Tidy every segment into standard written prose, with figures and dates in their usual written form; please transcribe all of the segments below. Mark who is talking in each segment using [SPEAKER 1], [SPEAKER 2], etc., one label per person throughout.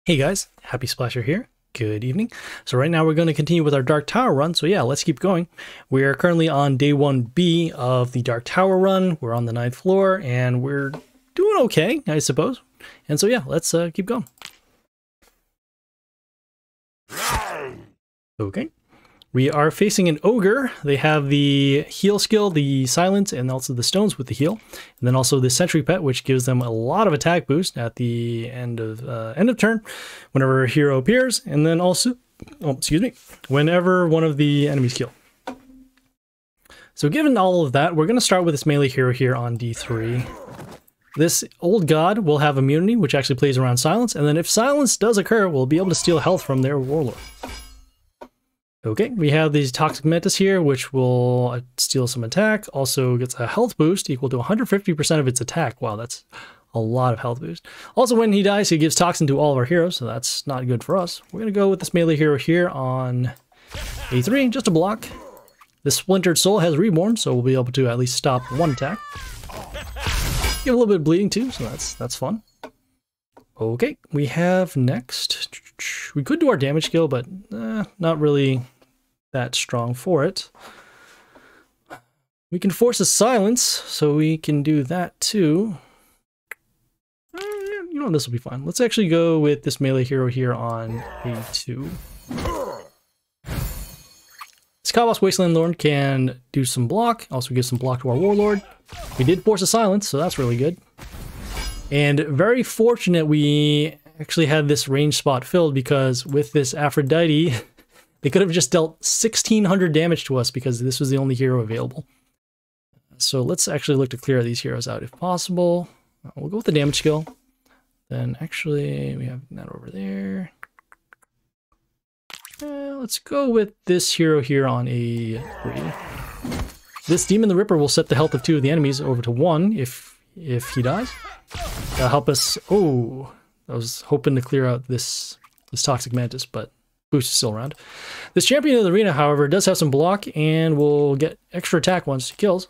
[SPEAKER 1] Hey guys, Happy Splasher here. Good evening. So right now we're going to continue with our Dark Tower run. So yeah, let's keep going. We are currently on day 1B of the Dark Tower run. We're on the 9th floor and we're doing okay, I suppose. And so yeah, let's keep going. Okay. We are facing an ogre. They have the heal skill, the silence, and also the stones with the heal. And then also the sentry pet, which gives them a lot of attack boost at the end of turn, whenever a hero appears. And then also, whenever one of the enemies kill. So given all of that, we're going to start with this melee hero here on D3. This old god will have immunity, which actually plays around silence. And then if silence does occur, we'll be able to steal health from their warlord. Okay, we have these Toxic Mantis here, which will steal some attack. Also gets a health boost equal to 150% of its attack. Wow, that's a lot of health boost. Also, when he dies, he gives Toxin to all of our heroes, so that's not good for us. We're going to go with this melee hero here on A3, just a block. This Splintered Soul has Reborn, so we'll be able to at least stop one attack. Give a little bit of bleeding too, so that's fun. Okay, we have next. We could do our damage skill, but not really that strong for it. We can force a silence, so we can do that too. You know, this will be fine. Let's actually go with this melee hero here on A2. This Kabos Wasteland Lord can do some block, also give some block to our warlord. We did force a silence, so that's really good. And very fortunate we actually had this range spot filled, because with this Aphrodite, they could have just dealt 1600 damage to us because this was the only hero available. So let's actually look to clear these heroes out if possible. We'll go with the damage skill. Then actually we have that over there. Let's go with this hero here on A3. This Demon the Ripper will set the health of 2 of the enemies over to 1 if he dies. That'll help us. Oh, I was hoping to clear out this Toxic Mantis, but boost is still around. This Champion of the Arena, however, does have some block and will get extra attack once he kills.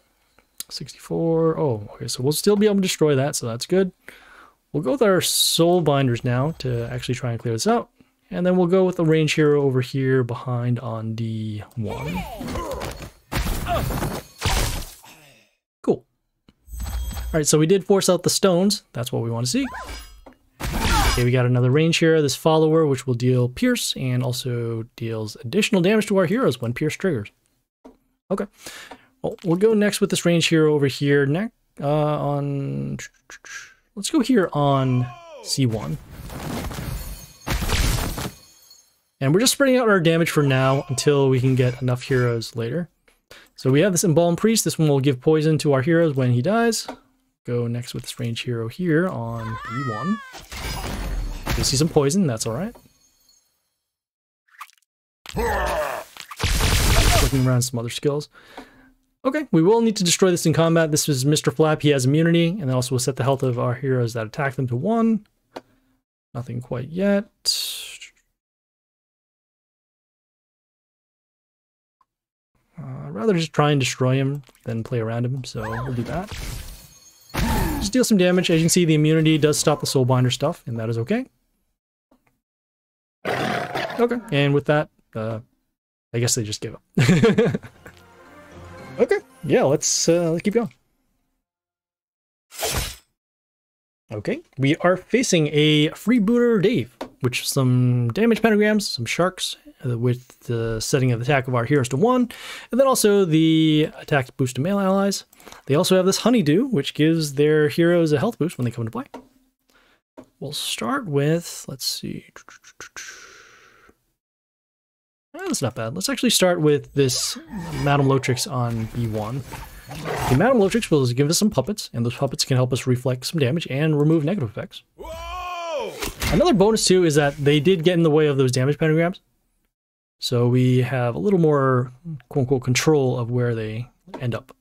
[SPEAKER 1] 64. Oh, okay, so we'll still be able to destroy that, so that's good. We'll go with our Soul Binders now to actually try and clear this out. And then we'll go with the range hero over here behind on D1. Cool. Alright, so we did force out the stones. That's what we want to see. Okay, we got another range hero, this Follower, which will deal Pierce and also deals additional damage to our heroes when Pierce triggers. Okay. Well, we'll go next with this range hero over here. Let's go here on C1. And we're just spreading out our damage for now until we can get enough heroes later. So we have this Embalmed Priest. This one will give poison to our heroes when he dies. Go next with this range hero here on B1. You see some poison, that's alright. Looking around some other skills. Okay, we will need to destroy this in combat. This is Mr. Flap, he has immunity, and then also will set the health of our heroes that attack them to 1. Nothing quite yet. I'd rather just try and destroy him than play around him, so we'll do that. Just deal some damage. As you can see, the immunity does stop the Soulbinder stuff, and that is okay. Okay, and with that, I guess they just give up. Okay, yeah, let's keep going. Okay, we are facing a Freebooter Dave, which some damage pentagrams, some sharks, with the setting of the attack of our heroes to 1, and then also the attack boost to male allies. They also have this Honeydew, which gives their heroes a health boost when they come into play. We'll start with, let's see. That's not bad. Let's actually start with this Madame Lotrix on B1. The Madame Lotrix will give us some puppets, and those puppets can help us reflect some damage and remove negative effects. Whoa! Another bonus too is that they did get in the way of those damage pentagrams. So we have a little more quote-unquote control of where they end up.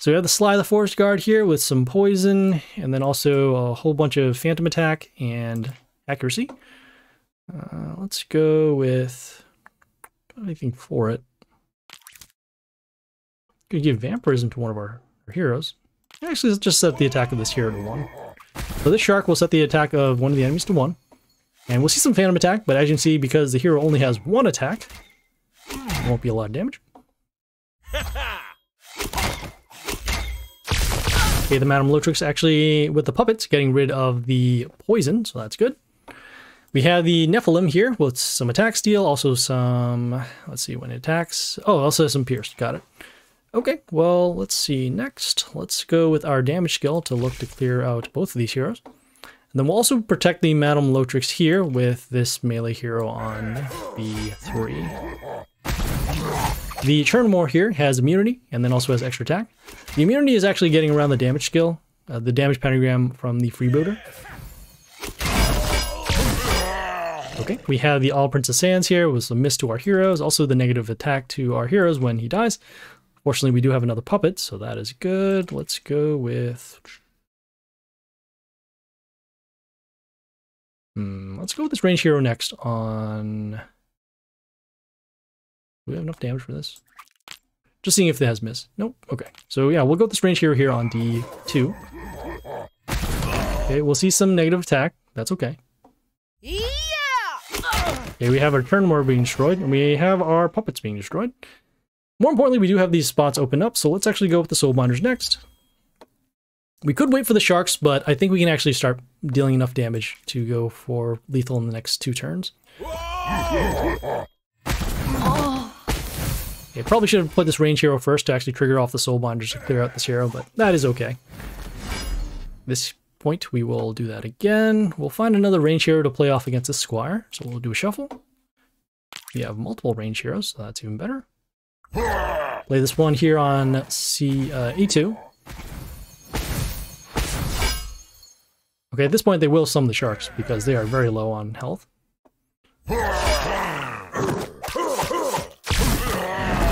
[SPEAKER 1] So we have the Sly the Forest Guard here with some poison, and then also a whole bunch of phantom attack and accuracy. Let's go with anything for it. Could give Vampirism to one of our heroes. Actually, let's just set the attack of this hero to 1. So this shark will set the attack of one of the enemies to 1. And we'll see some phantom attack, but as you can see, because the hero only has one attack, it won't be a lot of damage. Okay, the Madame Lotrix actually, with the puppets, getting rid of the poison, so that's good. We have the Nephilim here with some attack steal, also some, let's see when it attacks. Oh, also some pierce, got it. Okay, well, let's see next. Let's go with our damage skill to look to clear out both of these heroes. And then we'll also protect the Madame Lotrix here with this melee hero on B3. The Churnmore here has immunity and then also has extra attack. The immunity is actually getting around the damage skill, the damage pentagram from the freebooter. Okay, we have the All Princess Sands here with some miss to our heroes, also the negative attack to our heroes when he dies. Fortunately, we do have another puppet, so that is good. Let's go with... let's go with this range hero next on... Do we have enough damage for this? Just seeing if it has miss. Nope. Okay. So yeah, we'll go with this range hero here on D2. Okay, we'll see some negative attack. That's okay. Yeah! Okay, we have our Churnmore being destroyed, and we have our puppets being destroyed. More importantly, we do have these spots open up, so let's actually go with the Soulbinders next. We could wait for the sharks, but I think we can actually start dealing enough damage to go for lethal in the next 2 turns. Okay, probably should have put this range hero first to actually trigger off the Soulbinders to clear out this hero, but that is okay. This point, we will do that again. We'll find another range hero to play off against this Squire, so we'll do a shuffle. We have multiple range heroes, so that's even better. Play this one here on E2. Okay, at this point they will summon the sharks because they are very low on health.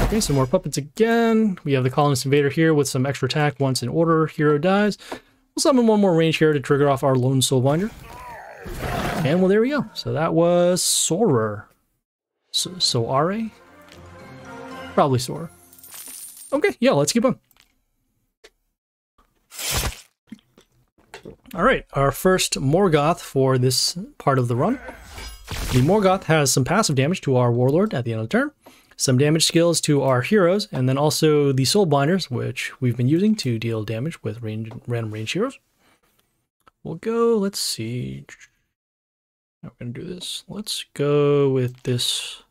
[SPEAKER 1] Okay, some more puppets again. We have the Colonist Invader here with some extra attack once an order hero dies. We'll summon one more range hero to trigger off our lone Soulbinder. And well, there we go. So that was SOARER. SOARER? Probably SOARER. Okay, yeah, let's keep on. Alright, our first Morgoth for this part of the run. The Morgoth has some passive damage to our Warlord at the end of the turn, some damage skills to our heroes, and then also the Soulbinders, which we've been using to deal damage with random range heroes. We'll go, let's see. How are we going to do this? Let's go with this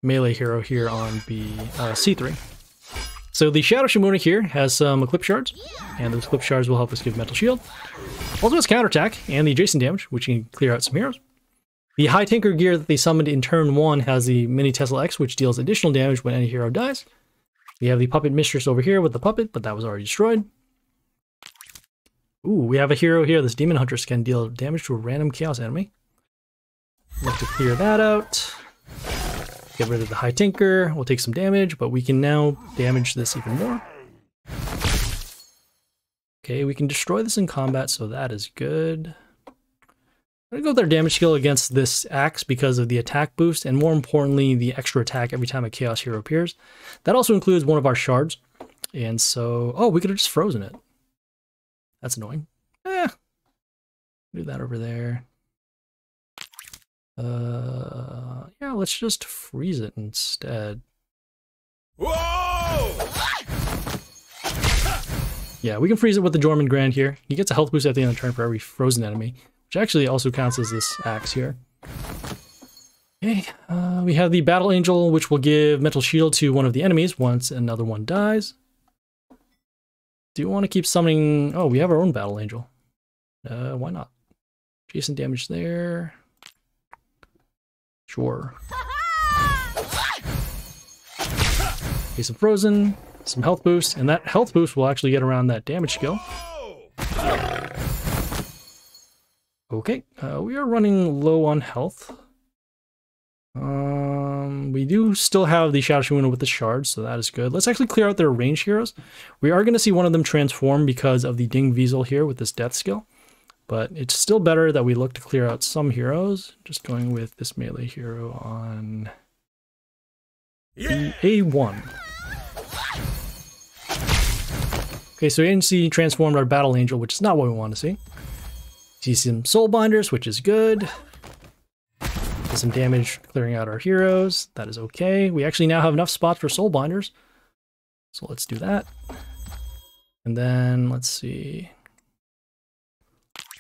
[SPEAKER 1] melee hero here on C3. So the Shadow Shimuna here has some Eclipse Shards, and those Eclipse Shards will help us give Mental Shield. Also has counterattack and the adjacent damage, which can clear out some heroes. The High Tinker gear that they summoned in turn 1 has the Mini Tesla X, which deals additional damage when any hero dies. We have the Puppet Mistress over here with the puppet, but that was already destroyed. Ooh, we have a hero here. This Demon Huntress can deal damage to a random Chaos enemy. Let's clear that out. Get rid of the High Tinker. We'll take some damage, but we can now damage this even more. Okay, we can destroy this in combat, so that is good. I'm going to go with our damage skill against this axe because of the attack boost, and more importantly, the extra attack every time a Chaos hero appears. That also includes one of our shards, and so... Oh, we could have just frozen it. That's annoying. Do that over there. Yeah, let's just freeze it instead. Whoa! Yeah, we can freeze it with the Jormungand Grand here. He gets a health boost at the end of the turn for every frozen enemy, which actually also counts as this axe here. Okay, we have the Battle Angel, which will give Mental Shield to one of the enemies once another one dies. Do you want to keep summoning... Oh, we have our own Battle Angel. Why not? Jason damage there. Sure. Okay, some frozen, some health boost, and that health boost will actually get around that damage skill. Okay, we are running low on health. We do still have the Shadow Shimuna with the shards, so that is good. Let's actually clear out their range heroes. We are going to see one of them transform because of the Ding Weasel here with this death skill. But it's still better that we look to clear out some heroes. Just going with this melee hero on A1. Okay, so ANC transformed our Battle Angel, which is not what we want to see. See some Soulbinders, which is good. us some damage clearing out our heroes. That is okay. We actually now have enough spots for soul binders. So let's do that. And then let's see.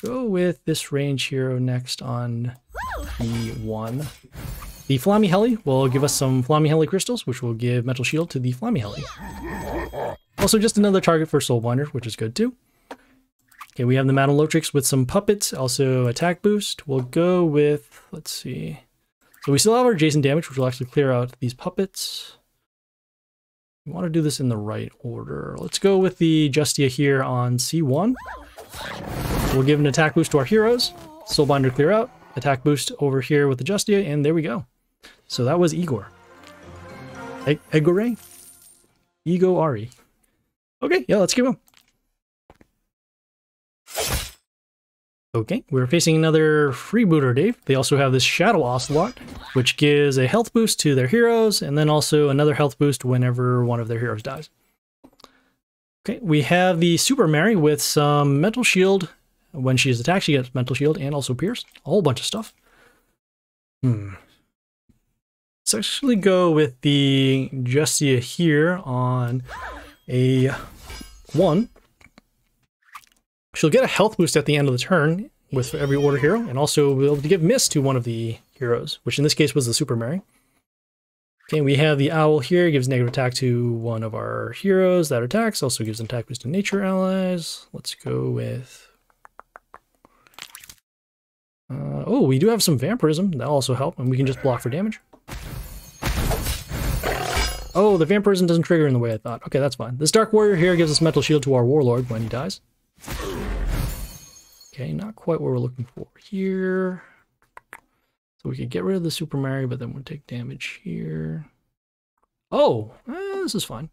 [SPEAKER 1] Go with this range hero next on E1. The Flammy Heli will give us some Flammy Heli crystals, which will give Mental Shield to the Flammy Heli. Also just another target for soul binders, which is good too. Okay, we have the Madame Lotrix with some puppets, also attack boost. We'll go with, let's see. So we still have our adjacent damage, which will actually clear out these puppets. We want to do this in the right order. Let's go with the Justia here on C1. We'll give an attack boost to our heroes. Soulbinder clear out. Attack boost over here with the Justia, and there we go. So that was Egore. EGORE? EGORE. Okay, yeah, let's keep going. Okay, we're facing another freebooter, Dave. They also have this Shadow Ocelot, which gives a health boost to their heroes, and then also another health boost whenever one of their heroes dies. Okay, we have the Super Mary with some Mental Shield. When she is attacked, she gets Mental Shield and also Pierce. A whole bunch of stuff. Let's actually go with the Justia here on a 1. She'll get a health boost at the end of the turn with every order hero, and also we'll be able to give miss to one of the heroes, which in this case was the Super Mary. Okay, we have the Owl here, gives negative attack to one of our heroes that attacks, also gives an attack boost to nature allies. Let's go with... oh, we do have some Vampirism, that'll also help, and we can just block for damage. Oh, the Vampirism doesn't trigger in the way I thought. Okay, that's fine. This Dark Warrior here gives us Mental Shield to our Warlord when he dies. Okay, not quite what we're looking for here. So we could get rid of the Super Mary, but then we'll take damage here. Oh, this is fine.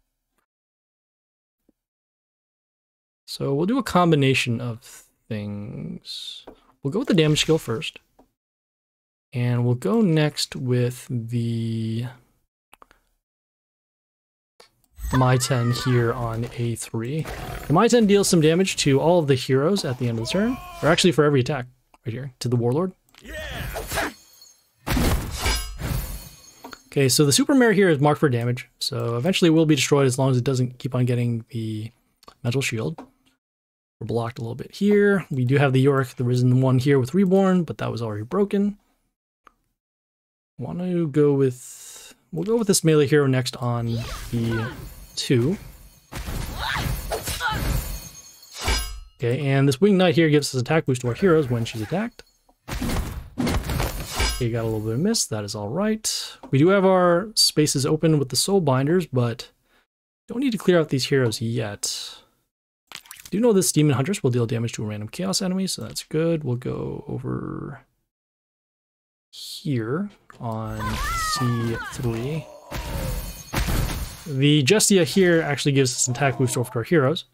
[SPEAKER 1] So we'll do a combination of things. We'll go with the damage skill first. And we'll go next with the My-10 here on A3. The My-10 deals some damage to all of the heroes at the end of the turn, or actually for every attack, right here, to the Warlord. Okay, so the Super Mary here is marked for damage, so eventually it will be destroyed as long as it doesn't keep on getting the Mental Shield. We're blocked a little bit here. We do have the Yorick, the Risen one here with Reborn, but that was already broken. Want to go with... We'll go with this melee hero next on the 2. Okay, and this Winged Knight here gives us attack boost to our heroes when she's attacked. Okay, got a little bit of miss, that is alright. We do have our spaces open with the Soul Binders, but don't need to clear out these heroes yet. Do know this Demon Huntress will deal damage to a random Chaos enemy, so that's good. We'll go over here on C3. The Justia here actually gives us an attack boost over to our heroes.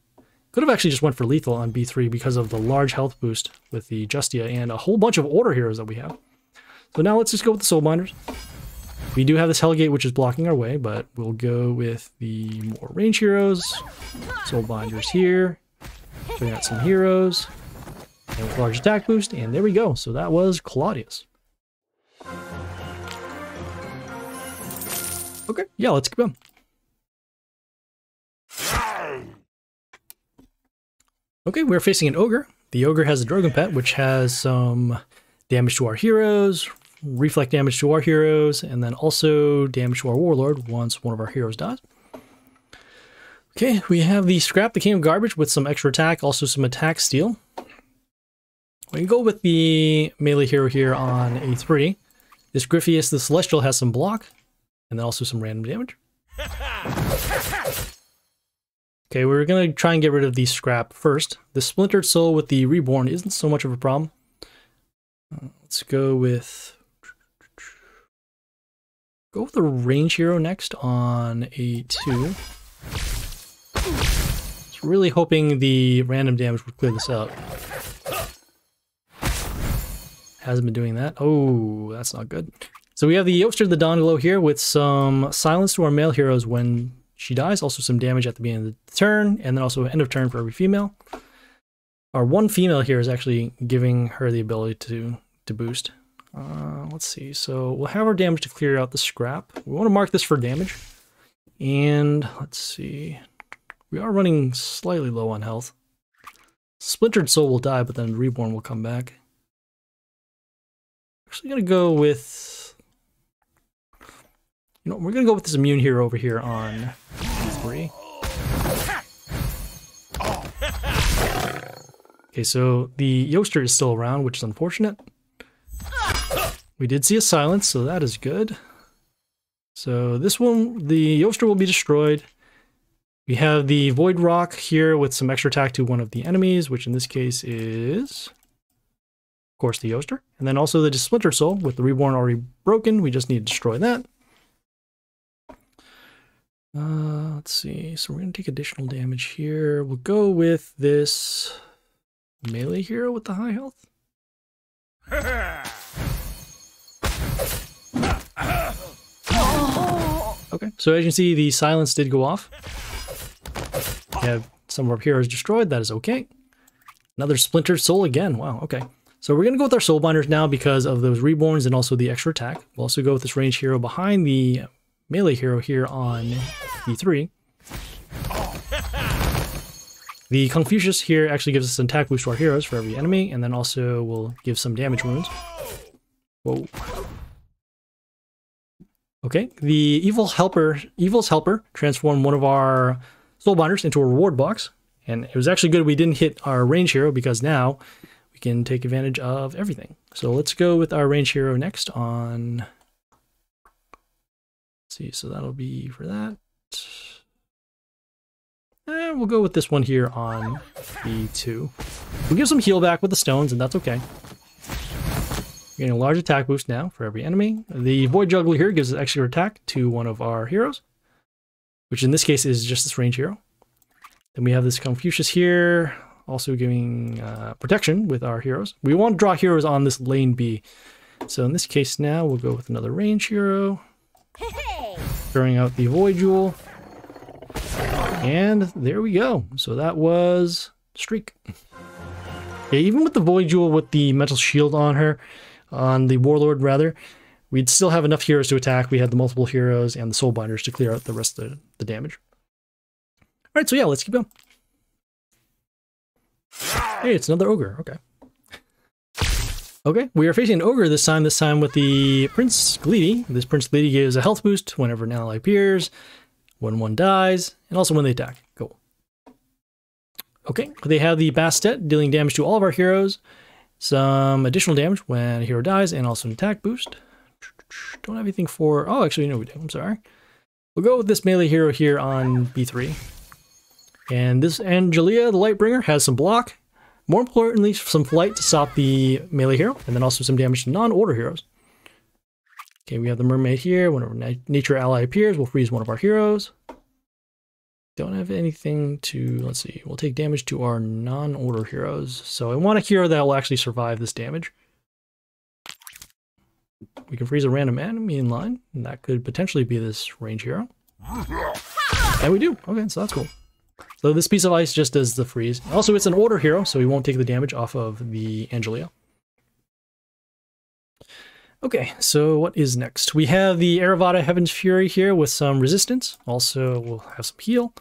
[SPEAKER 1] Could have actually just went for lethal on B3 because of the large health boost with the Justia and a whole bunch of order heroes that we have. So now let's just go with the Soul Binders. We do have this Hellgate which is blocking our way, but we'll go with the more range heroes. Soul Binders here. Bring out some heroes. And with large attack boost, and there we go. So that was Claudius. Okay, yeah, let's keep going. Okay, we're facing an Ogre. The Ogre has a Drogon Pet, which has some damage to our heroes, reflect damage to our heroes, and then also damage to our Warlord once one of our heroes dies. Okay, we have the Scrap, the King of Garbage, with some extra attack, also some attack steal. We can go with the melee hero here on A3. This Griffius, the Celestial, has some block, and then also some random damage. Okay, we're going to try and get rid of the Scrap first. The Splintered Soul with the Reborn isn't so much of a problem. Let's go with the range hero next on A2. Just really hoping the random damage would clear this out. Hasn't been doing that. Oh, that's not good. So we have the Yoster the Dawnglow here with some silence to our male heroes when she dies. Also some damage at the beginning of the turn, and then also end of turn for every female. Our one female here is actually giving her the ability to boost. let's see. So we'll have our damage to clear out the scrap. We want to mark this for damage. And let's see. We are running slightly low on health. Splintered Soul will die, but then Reborn will come back. Actually gonna go with... You know, we're gonna go with this immune hero over here on 3. Okay, so the Yoster is still around, which is unfortunate. We did see a silence, so that is good. So this one, the Yoster will be destroyed. We have the Void Rock here with some extra attack to one of the enemies, which in this case is, of course, the Yoster. And then also the Splinter Soul with the Reborn already broken. We just need to destroy that. Let's see. So we're going to take additional damage here. We'll go with this melee hero with the high health. Okay, so as you can see, the silence did go off. We have some of our heroes destroyed. That is okay. Another Splintered Soul again. Wow, okay. So we're going to go with our Soul Binders now because of those Reborns and also the extra attack. We'll also go with this ranged hero behind the melee hero here on E3. The Confucius here actually gives us an attack boost to our heroes for every enemy, and then also will give some damage wounds. Whoa. Okay, the Evil's Helper transformed one of our Soul Binders into a reward box, and it was actually good we didn't hit our range hero because now we can take advantage of everything. So let's go with our range hero next on... Let's see, so that'll be for that. And we'll go with this one here on E2. We'll give some heal back with the stones, and that's okay. Getting a large attack boost now for every enemy. The Void Juggler here gives an extra attack to one of our heroes, which in this case is just this range hero. Then we have this Confucius here, also giving protection with our heroes. We want to draw heroes on this lane B. So in this case now, we'll go with another range hero. Throwing out the Void Jewel. And there we go. So that was Streak. Yeah, even with the Void Jewel with the Metal Shield on her, on the Warlord rather, we'd still have enough heroes to attack. We had the multiple heroes and the Soul Binders to clear out the rest of the damage. Alright, so yeah, let's keep going. Hey, it's another Ogre, okay. Okay, we are facing an Ogre this time with the Prince Gleedy. This Prince Gleedy gives a health boost whenever an ally appears, when one dies, and also when they attack. Cool. Okay, they have the Bastet, dealing damage to all of our heroes. Some additional damage when a hero dies, and also an attack boost. Don't have anything for... Oh, actually, no, we do. I'm sorry. We'll go with this melee hero here on B3. And this Angelia, the Lightbringer, has some block. More importantly, some flight to stop the melee hero, and then also some damage to non-order heroes. Okay, we have the Mermaid here. Whenever nature ally appears, we'll freeze one of our heroes. Don't have anything to, let's see, we'll take damage to our non-order heroes. So I want a hero that will actually survive this damage. We can freeze a random enemy in line, and that could potentially be this range hero. And we do. Okay, so that's cool. So this piece of ice just does the freeze. Also, it's an order hero, so we won't take the damage off of the Angelia. Okay, so what is next? We have the Aravata Heaven's Fury here with some resistance. Also, we'll have some heal.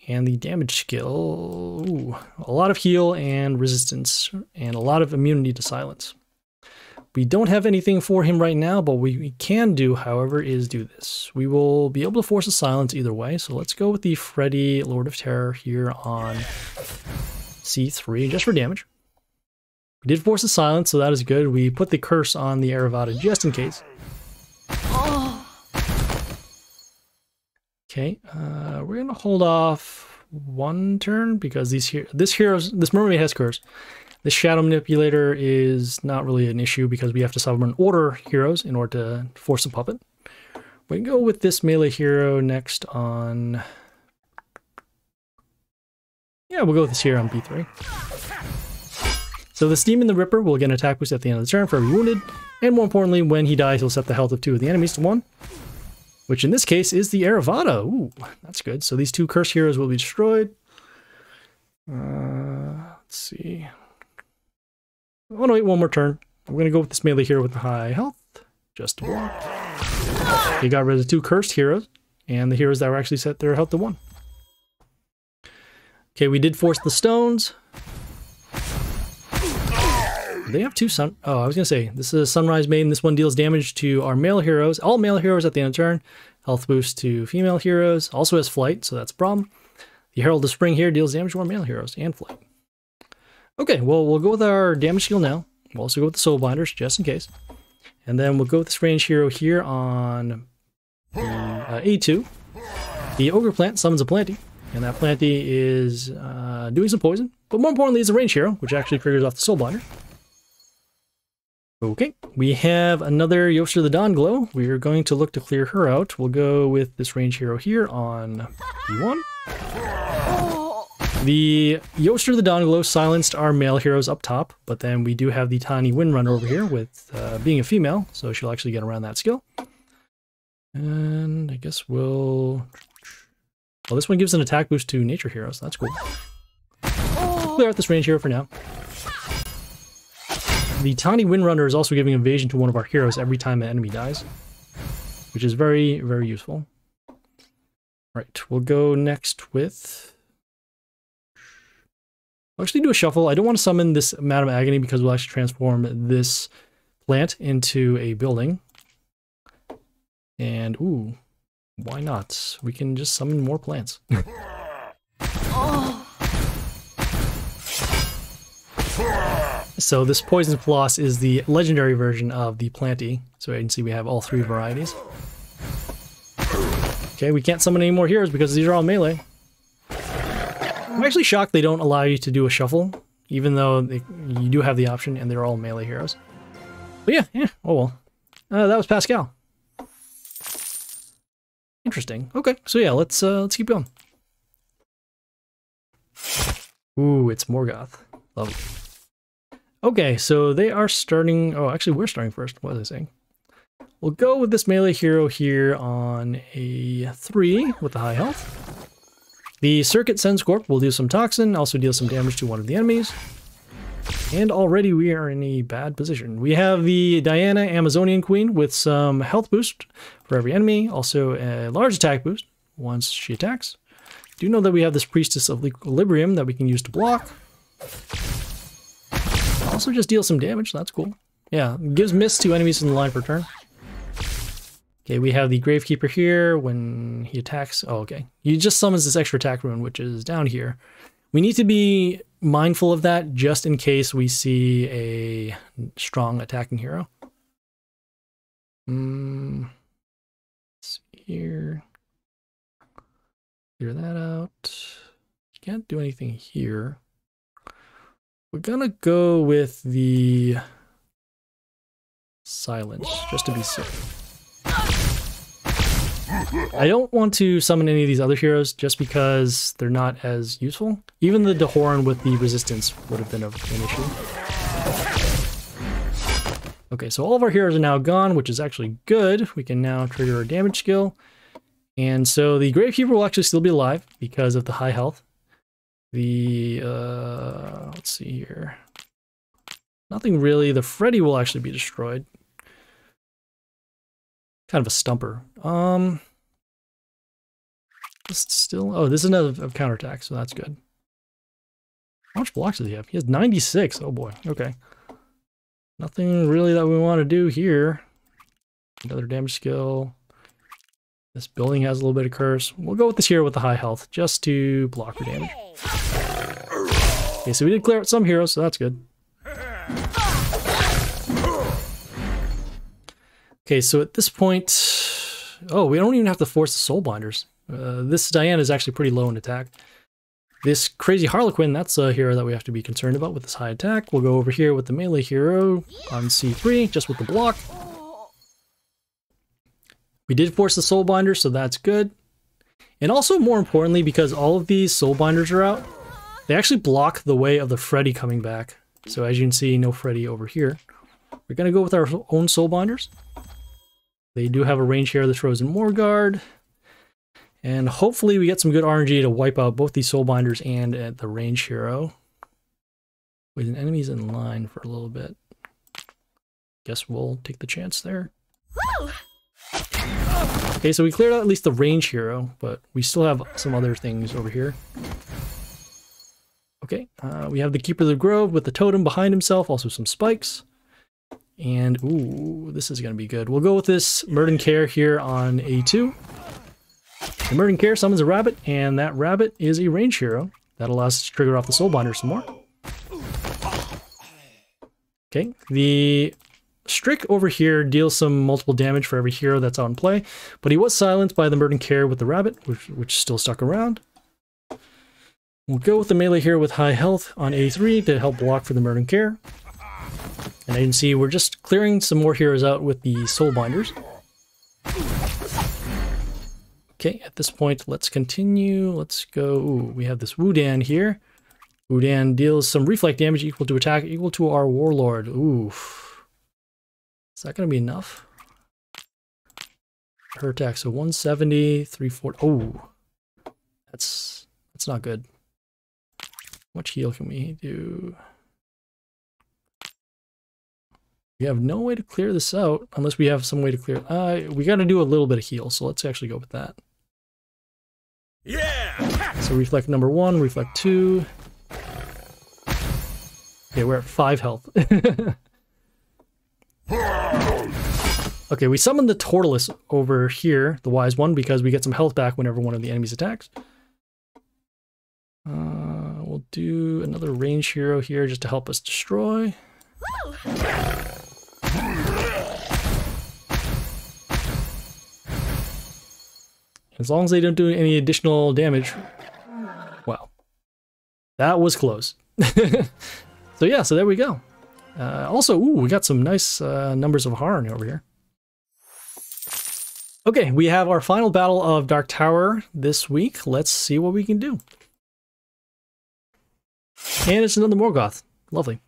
[SPEAKER 1] And the damage skill, ooh, a lot of heal and resistance, and a lot of immunity to silence. We don't have anything for him right now, but what we can do, however, is do this. We will be able to force a silence either way, so let's go with the Freddy Lord of Terror here on C3, just for damage. We did force a silence, so that is good. We put the curse on the Aravata just in case. Okay, we're gonna hold off one turn because this mermaid has curse. This Shadow Manipulator is not really an issue because we have to summon order heroes in order to force a puppet. We can go with this melee hero next on... Yeah, we'll go with this here on B3. So the Demon the Ripper will get an attack boost at the end of the turn for every wounded, and more importantly, when he dies, he'll set the health of 2 of the enemies to 1, which in this case is the Aravata. Ooh, that's good. So these 2 curse heroes will be destroyed. Let's see. I want to wait one more turn. I'm going to go with this melee hero with the high health. just to block. He got rid of 2 cursed heroes, and the heroes that were actually set their health to 1. Okay, we did force the stones. They have 2 sun... Oh, I was going to say, this is a Sunrise Maiden. This one deals damage to our male heroes. All male heroes at the end of turn. Health boost to female heroes. Also has flight, so that's a problem. The Herald of Spring here deals damage to our male heroes and flight. Okay, well, we'll go with our damage skill now. We'll also go with the Soul Binders, just in case. And then we'll go with this range hero here on A2. The Ogre Plant summons a Planty. And that Planty is doing some poison. But more importantly, it's a range hero, which actually triggers off the Soul Binder. Okay, we have another Yoster the Dawn Glow. We're going to look to clear her out. We'll go with this range hero here on B1. The Yoster the Dawn Glow silenced our male heroes up top, but then we do have the tiny Windrunner over here with being a female, so she'll actually get around that skill. And I guess we'll... Well, this one gives an attack boost to nature heroes. That's cool. Clear out this range hero for now. The tiny Windrunner is also giving evasion to one of our heroes every time an enemy dies, which is very, very useful. Right, we'll go next with... I'll actually do a shuffle. I don't want to summon this Madam Agony because we'll actually transform this plant into a building. And, ooh, why not? We can just summon more plants. So this Poison Floss is the legendary version of the Planty. So you can see we have all 3 varieties. Okay, we can't summon any more heroes because these are all melee. I'm actually shocked they don't allow you to do a shuffle, even though you do have the option and they're all melee heroes. But yeah, oh well. That was Pascal. Interesting. Okay, so yeah, let's keep going. Ooh, it's Morgoth. Lovely. Okay, so they are starting... Oh, actually, we're starting first. What was I saying? We'll go with this melee hero here on a 3 with the high health. The Circuit Senscorp will do some Toxin, also deal some damage to one of the enemies. And already we are in a bad position. We have the Diana Amazonian Queen with some health boost for every enemy, also a large attack boost once she attacks. Do know that we have this Priestess of Equilibrium that we can use to block. Also just deal some damage, that's cool. Yeah, gives miss to enemies in the line per turn. Okay, we have the Gravekeeper here. When he attacks... Oh, okay. He just summons this extra attack rune, which is down here. We need to be mindful of that just in case we see a strong attacking hero. Let's see here. Clear that out. Can't do anything here. We're gonna go with the Silence, just to be safe. I don't want to summon any of these other heroes just because they're not as useful. Even the Dehorn with the resistance would have been an issue. Okay, so all of our heroes are now gone, which is actually good. We can now trigger our damage skill. And so the Gravekeeper will actually still be alive because of the high health. The, let's see here. Nothing really. The Freddy will actually be destroyed. Kind of a stumper. Still, oh, this is another counterattack, so that's good. How much blocks does he have? He has 96. Oh boy. Okay. Nothing really that we want to do here. Another damage skill. This building has a little bit of curse. We'll go with this hero with the high health, just to block her damage. Okay, so we did clear out some heroes, so that's good. Okay, so at this point... Oh, we don't even have to force the Soul Binders. This Diana is actually pretty low in attack. This crazy Harlequin, that's a hero that we have to be concerned about with this high attack. We'll go over here with the melee hero on C3, just with the block. We did force the Soul Binders, so that's good. And also, more importantly, because all of these Soul Binders are out, they actually block the way of the Freddy coming back. So as you can see, no Freddy over here. We're going to go with our own Soul Binders. They do have a range here that throws in Morgard. And hopefully we get some good RNG to wipe out both these Soul Binders and the range hero. With an enemy's in line for a little bit. Guess we'll take the chance there. Okay, so we cleared out at least the range hero, but we still have some other things over here. Okay, we have the Keeper of the Grove with the totem behind himself, also some spikes. And, ooh, this is going to be good. We'll go with this Murden Care here on A2. The Murden Care summons a rabbit, and that rabbit is a range hero. That allows us to trigger off the Soulbinder some more. Okay, the Strick over here deals some multiple damage for every hero that's on play, but he was silenced by the Murden Care with the rabbit, which still stuck around. We'll go with the melee hero with high health on A3 to help block for the Murden Care. And I can see we're just clearing some more heroes out with the Soulbinders. Okay, at this point, let's continue. Let's go. Ooh, we have this Woodan here. Woodan deals some reflect damage equal to attack equal to our Warlord. Ooh. Is that going to be enough? Her attack, so 170, 340. Oh, that's not good. How much heal can we do? We have no way to clear this out unless we have some way to clear. We got to do a little bit of heal, so let's actually go with that. Yeah. So reflect number 1, reflect 2. Okay, we're at 5 health. Okay, we summoned the Tortoise over here, the wise one, because we get some health back whenever one of the enemies attacks. We'll do another range hero here just to help us destroy. As long as they don't do any additional damage. Wow. That was close. So yeah, so there we go. Also, ooh, we got some nice numbers of Harn over here. Okay, we have our final battle of Dark Tower this week. Let's see what we can do. And it's another Morgoth. Lovely.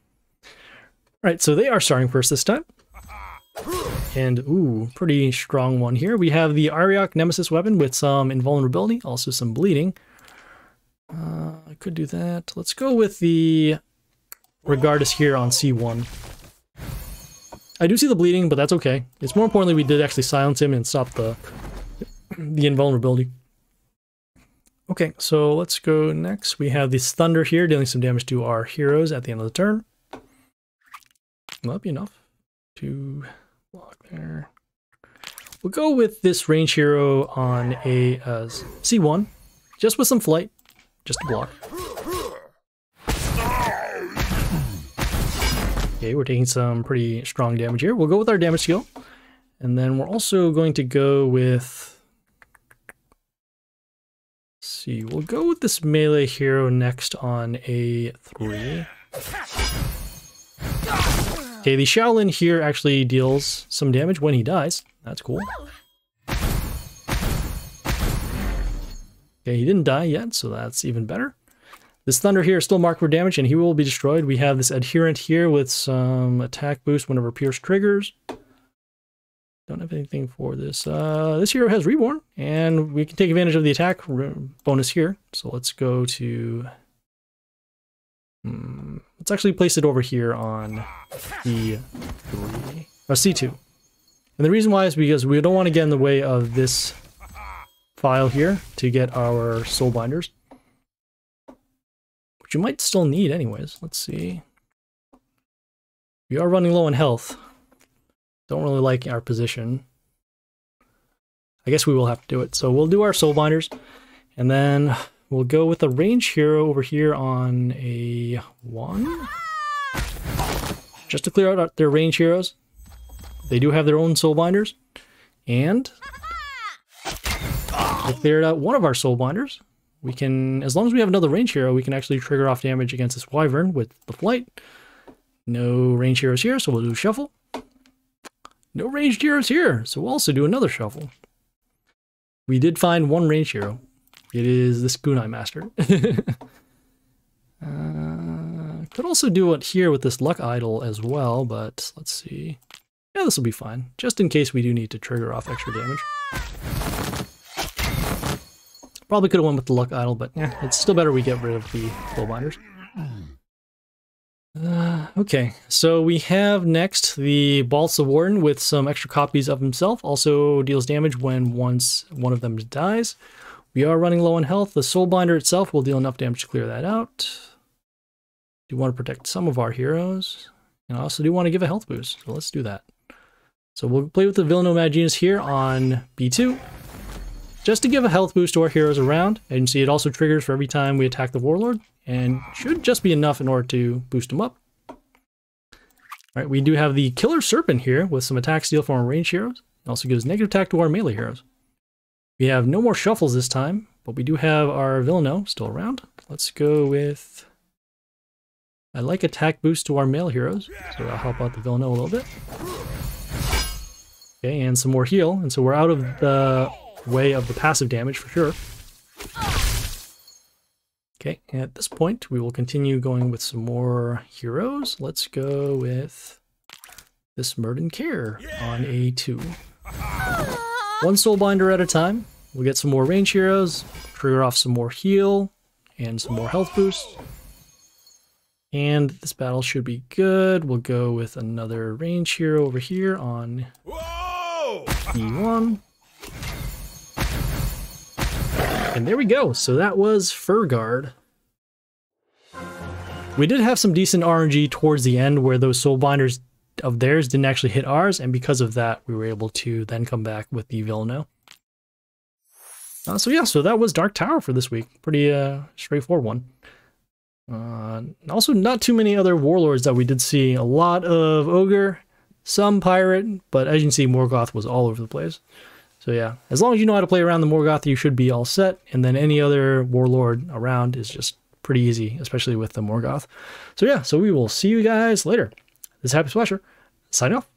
[SPEAKER 1] Alright, so they are starting first this time. And, ooh, pretty strong one here. We have the Ariok Nemesis weapon with some invulnerability, also some bleeding. I could do that. Let's go with the Regardus here on C1. I do see the bleeding, but that's okay. It's more importantly we did actually silence him and stop the invulnerability. Okay, so let's go next. We have this Thunder here dealing some damage to our heroes at the end of the turn. That'll be enough to block there. We'll go with this range hero on a C1, just with some flight, just to block. Okay, we're taking some pretty strong damage here. We'll go with our damage skill. And then we're also going to go with... Let's see, we'll go with this melee hero next on A3. Okay, the Shaolin here actually deals some damage when he dies. That's cool. Okay, he didn't die yet, so that's even better. This Thunder here is still marked for damage, and he will be destroyed. We have this Adherent here with some attack boost whenever Pierce triggers. Don't have anything for this. This hero has Reborn, and we can take advantage of the attack bonus here. So let's go to... let's actually place it over here on E3, or C2. And the reason why is because we don't want to get in the way of this file here to get our Soulbinders. Which you might still need anyways. Let's see. We are running low on health. Don't really like our position. I guess we will have to do it. So we'll do our Soulbinders. And then we'll go with a range hero over here on a 1. Just to clear out their range heroes. They do have their own Soulbinders. And we cleared out one of our Soulbinders. We can, as long as we have another range hero, we can actually trigger off damage against this Wyvern with the flight. No range heroes here, so we'll do shuffle. No ranged heroes here, so we'll also do another shuffle. We did find one range hero. It is this Kunai Master. Could also do it here with this Luck Idol as well, but let's see. Yeah, this will be fine, just in case we do need to trigger off extra damage. Probably could have went with the Luck Idol, but yeah, it's still better we get rid of the Soulbinders. Okay, so we have next the Balsa Warden with some extra copies of himself. Also deals damage when once one of them dies. We are running low on health. The Soulbinder itself will deal enough damage to clear that out. Do want to protect some of our heroes. And I also do want to give a health boost, so let's do that. So we'll play with the Villainous Maginas here on B2. Just to give a health boost to our heroes around. And you can see it also triggers for every time we attack the Warlord. And should just be enough in order to boost them up. Alright, we do have the Killer Serpent here with some attack steal from our ranged heroes. It also gives negative attack to our melee heroes. We have no more shuffles this time, but we do have our Villainous still around. Let's go with... I like attack boost to our male heroes, so that'll help out the Villainous a little bit. Okay, and some more heal, and so we're out of the way of the passive damage for sure. Okay, and at this point, we will continue going with some more heroes. Let's go with this Murden Care on A2. One Soulbinder at a time. We'll get some more range heroes, trigger off some more heal, and some more health boost. And this battle should be good. We'll go with another range hero over here on E1. And there we go. So that was Fergard. We did have some decent RNG towards the end where those Soulbinders of theirs didn't actually hit ours, and because of that, we were able to then come back with the Villainous. So yeah, so that was Dark Tower for this week. Pretty straightforward one. Also, not too many other warlords that we did see. A lot of Ogre, some Pirate, but as you can see, Morgoth was all over the place. So yeah, as long as you know how to play around the Morgoth, you should be all set. And then any other warlord around is just pretty easy, especially with the Morgoth. So yeah, so we will see you guys later. This is Happy Splasher, signing off.